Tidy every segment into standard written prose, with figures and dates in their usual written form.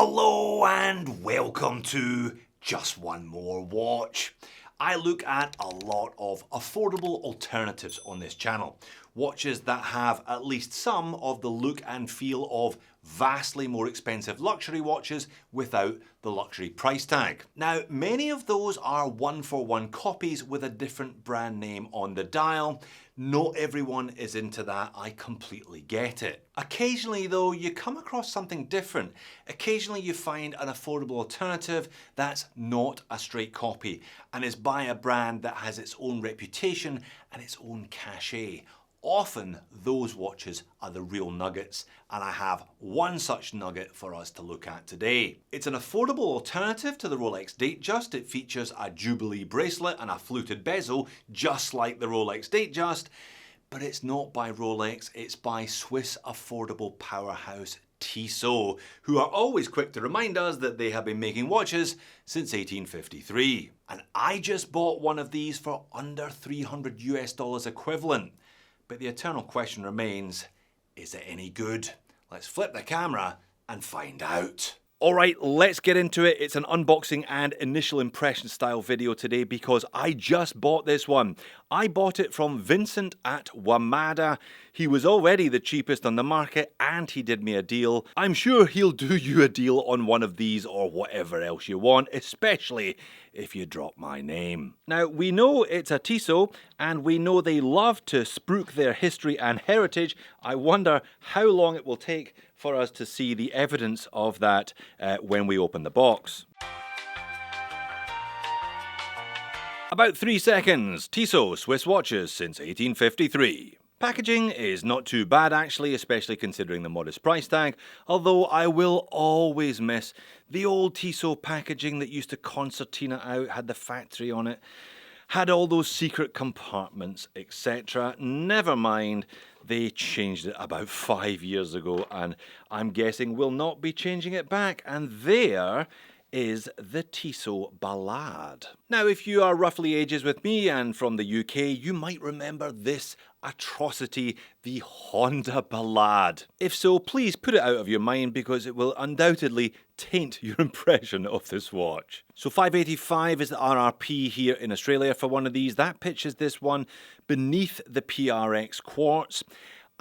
Hello and welcome to Just One More Watch. I look at a lot of affordable alternatives on this channel. Watches that have at least some of the look and feel of vastly more expensive luxury watches without the luxury price tag. Now, many of those are one-for-one copies with a different brand name on the dial. Not everyone is into that, I completely get it. Occasionally though, you come across something different. Occasionally you find an affordable alternative that's not a straight copy and is by a brand that has its own reputation and its own cachet. Often those watches are the real nuggets, and I have one such nugget for us to look at today. It's an affordable alternative to the Rolex Datejust. It features a Jubilee bracelet and a fluted bezel, just like the Rolex Datejust, but it's not by Rolex, it's by Swiss affordable powerhouse Tissot, who are always quick to remind us that they have been making watches since 1853. And I just bought one of these for under $300 US equivalent. But the eternal question remains, is it any good? Let's flip the camera and find out. Alright, let's get into it. It's an unboxing and initial impression style video today because I just bought this one. I bought it from Vincent at Wamada. He was already the cheapest on the market and he did me a deal. I'm sure he'll do you a deal on one of these or whatever else you want, especially if you drop my name. Now, we know it's a Tissot and we know they love to spruik their history and heritage. I wonder how long it will take for us to see the evidence of that when we open the box. About 3 seconds. Tissot Swiss watches since 1853. Packaging is not too bad actually, especially considering the modest price tag, although I will always miss the old Tissot packaging that used to concertina out, had the factory on it, had all those secret compartments, etc. Never mind, they changed it about 5 years ago and I'm guessing will not be changing it back, and there is the Tissot Ballade. Now, if you are roughly ages with me and from the UK, you might remember this atrocity, the Honda Ballade. If so, please put it out of your mind because it will undoubtedly taint your impression of this watch. So $585 is the RRP here in Australia for one of these. That pitches this one beneath the PRX quartz.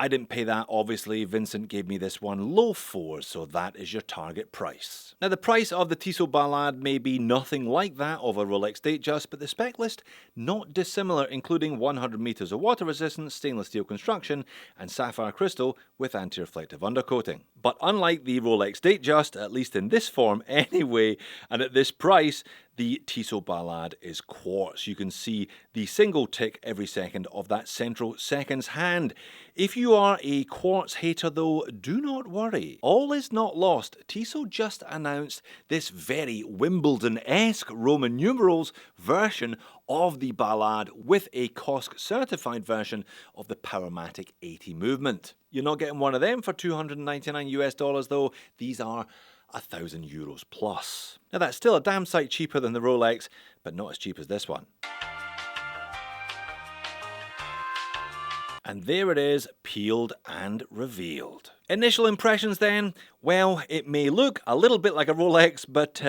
I didn't pay that, obviously. Vincent gave me this one low 4s, so that is your target price. Now, the price of the Tissot Ballade may be nothing like that of a Rolex Datejust, but the spec list not dissimilar, including 100 meters of water resistance, stainless steel construction, and sapphire crystal with anti-reflective undercoating. But unlike the Rolex Datejust, at least in this form anyway, and at this price, the Tissot Ballade is quartz. You can see the single tick every second of that central seconds hand. If you are a quartz hater though, do not worry. All is not lost. Tissot just announced this very Wimbledon-esque Roman numerals version of the Ballade with a COSC certified version of the Powermatic 80 movement. You're not getting one of them for $299 US though. These are €1,000 plus. Now that's still a damn sight cheaper than the Rolex, but not as cheap as this one. And there it is, peeled and revealed. Initial impressions then? Well, it may look a little bit like a Rolex, but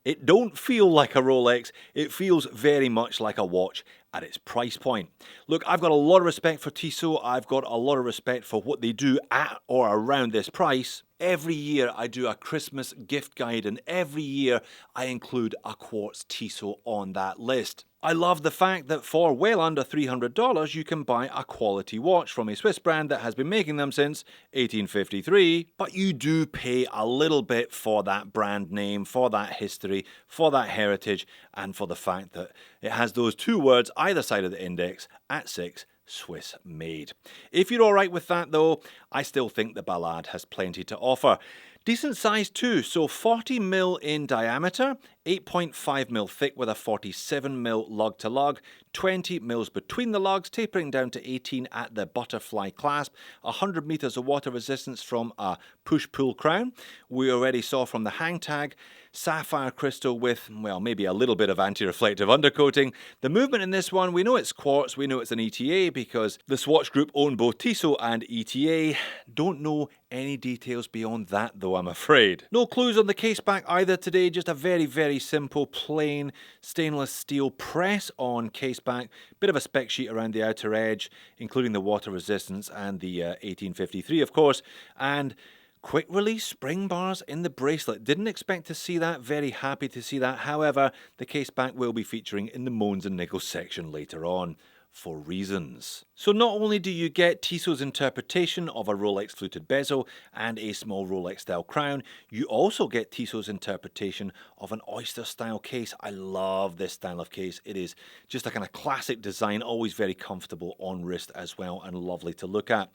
it don't feel like a Rolex. It feels very much like a watch at its price point. Look, I've got a lot of respect for Tissot. I've got a lot of respect for what they do at or around this price. Every year I do a Christmas gift guide and every year I include a quartz Tissot on that list. I love the fact that for well under $300 you can buy a quality watch from a Swiss brand that has been making them since 1853, but you do pay a little bit for that brand name, for that history, for that heritage, and for the fact that it has those two words either side of the index at 6, Swiss made. If you're alright with that though, I still think the Ballade has plenty to offer. Decent size too, so 40mm in diameter, 8.5mm thick with a 47mm lug to lug, 20mm between the lugs, tapering down to 18 at the butterfly clasp, 100 meters of water resistance from a push-pull crown. We already saw from the hang tag, sapphire crystal with, well, maybe a little bit of anti-reflective undercoating. The movement in this one, we know it's quartz, we know it's an ETA because the Swatch Group own both Tissot and ETA. Don't know any details beyond that though, I'm afraid. No clues on the case back either today, just a very simple plain stainless steel press on case back. Bit of a spec sheet around the outer edge, including the water resistance and the 1853 of course, and quick release spring bars in the bracelet. Didn't expect to see that, very happy to see that. However, the case back will be featuring in the Moans and Nickels section later on, for reasons. So not only do you get Tissot's interpretation of a Rolex fluted bezel and a small Rolex style crown, you also get Tissot's interpretation of an oyster style case. I love this style of case. It is just a kind of classic design, always very comfortable on wrist as well and lovely to look at.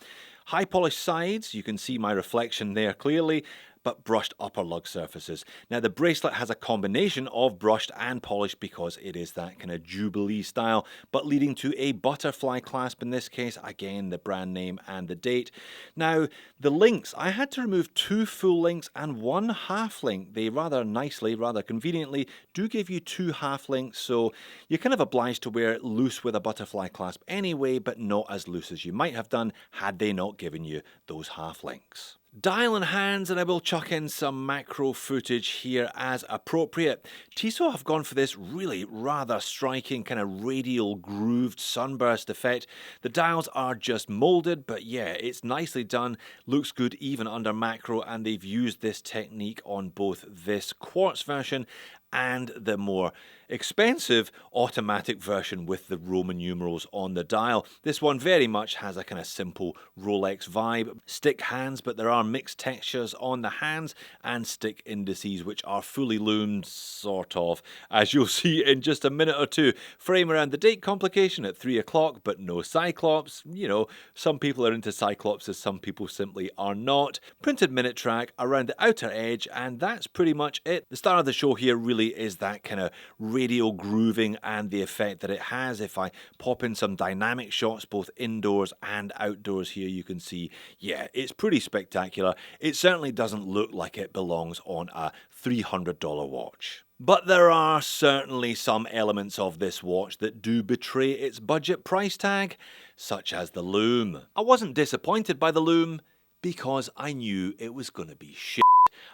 High polished sides, you can see my reflection there clearly, but brushed upper lug surfaces. Now the bracelet has a combination of brushed and polished because it is that kind of Jubilee style, but leading to a butterfly clasp in this case, again the brand name and the date. Now the links, I had to remove 2 full links and 1 half link. They rather nicely, rather conveniently do give you 2 half links, so you're kind of obliged to wear it loose with a butterfly clasp anyway, but not as loose as you might have done had they not given you those half links. Dial in hands, and I will chuck in some macro footage here as appropriate. Tissot have gone for this really rather striking kind of radial grooved sunburst effect. The dials are just molded, but yeah, it's nicely done, looks good even under macro, and they've used this technique on both this quartz version and the more expensive automatic version with the Roman numerals on the dial. This one very much has a kind of simple Rolex vibe. Stick hands, but there are mixed textures on the hands and stick indices which are fully loomed, sort of, as you'll see in just a minute or two. Frame around the date complication at 3 o'clock, but no cyclops. You know, some people are into cyclopses, some people simply are not. Printed minute track around the outer edge, and that's pretty much it. The star of the show here really is that kind of radial grooving and the effect that it has. If I pop in some dynamic shots both indoors and outdoors here, you can see, yeah, it's pretty spectacular. It certainly doesn't look like it belongs on a $300 watch. But there are certainly some elements of this watch that do betray its budget price tag, such as the lume. I wasn't disappointed by the lume because I knew it was going to be shit.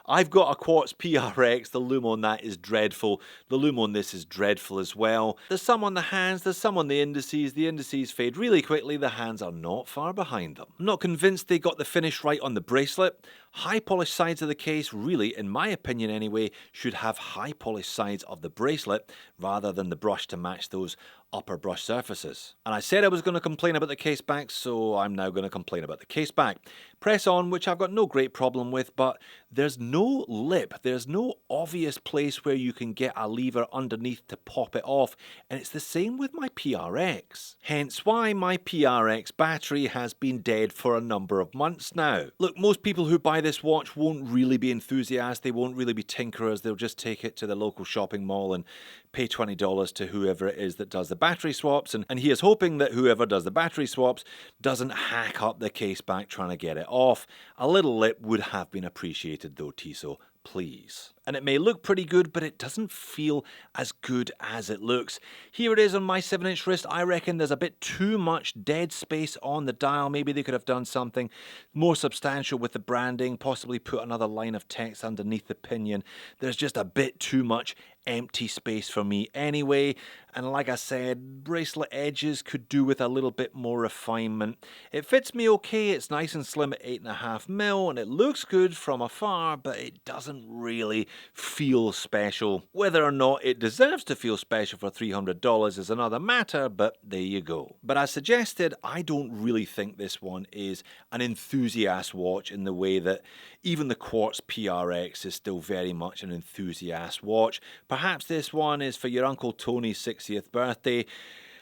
I've got a quartz PRX, the lume on that is dreadful, the lume on this is dreadful as well. There's some on the hands, there's some on the indices fade really quickly, the hands are not far behind them. I'm not convinced they got the finish right on the bracelet. High polished sides of the case really, in my opinion anyway, should have high polished sides of the bracelet rather than the brush to match those upper brush surfaces. And I said I was going to complain about the case back, so I'm now going to complain about the case back. Press on, which I've got no great problem with, but there's no lip, there's no obvious place where you can get a lever underneath to pop it off, and it's the same with my PRX. Hence why my PRX battery has been dead for a number of months now. Look, most people who buy this watch won't really be enthusiasts, they won't really be tinkerers, they'll just take it to the local shopping mall and pay $20 to whoever it is that does the battery swaps, and he is hoping that whoever does the battery swaps doesn't hack up the case back trying to get it off. A little lip would have been appreciated though, Tissot, please. And it may look pretty good, but it doesn't feel as good as it looks. Here it is on my 7-inch wrist. I reckon there's a bit too much dead space on the dial. Maybe they could have done something more substantial with the branding, possibly put another line of text underneath the pinion. There's just a bit too much empty space for me anyway, and like I said, bracelet edges could do with a little bit more refinement. It fits me okay, it's nice and slim at 8.5mm, and it looks good from afar, but it doesn't really feel special. Whether or not it deserves to feel special for $300 is another matter, but there you go. But as suggested, I don't really think this one is an enthusiast watch in the way that even the Quartz PRX is still very much an enthusiast watch. Perhaps this one is for your Uncle Tony's 60th birthday.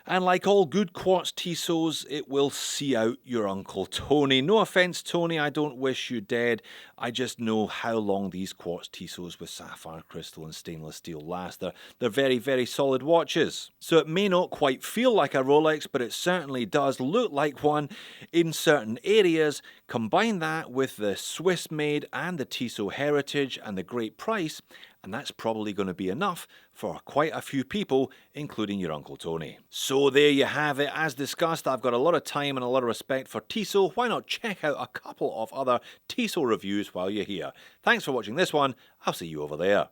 And like all good quartz Tissos, it will see out your Uncle Tony. No offence, Tony, I don't wish you dead. I just know how long these quartz Tissos with sapphire crystal and stainless steel last. They're very, very solid watches. So it may not quite feel like a Rolex, but it certainly does look like one in certain areas. Combine that with the Swiss made and the Tissot heritage and the great price, and that's probably going to be enough for quite a few people, including your Uncle Tony. So there you have it. As discussed, I've got a lot of time and a lot of respect for Tissot. Why not check out a couple of other Tissot reviews while you're here? Thanks for watching this one. I'll see you over there.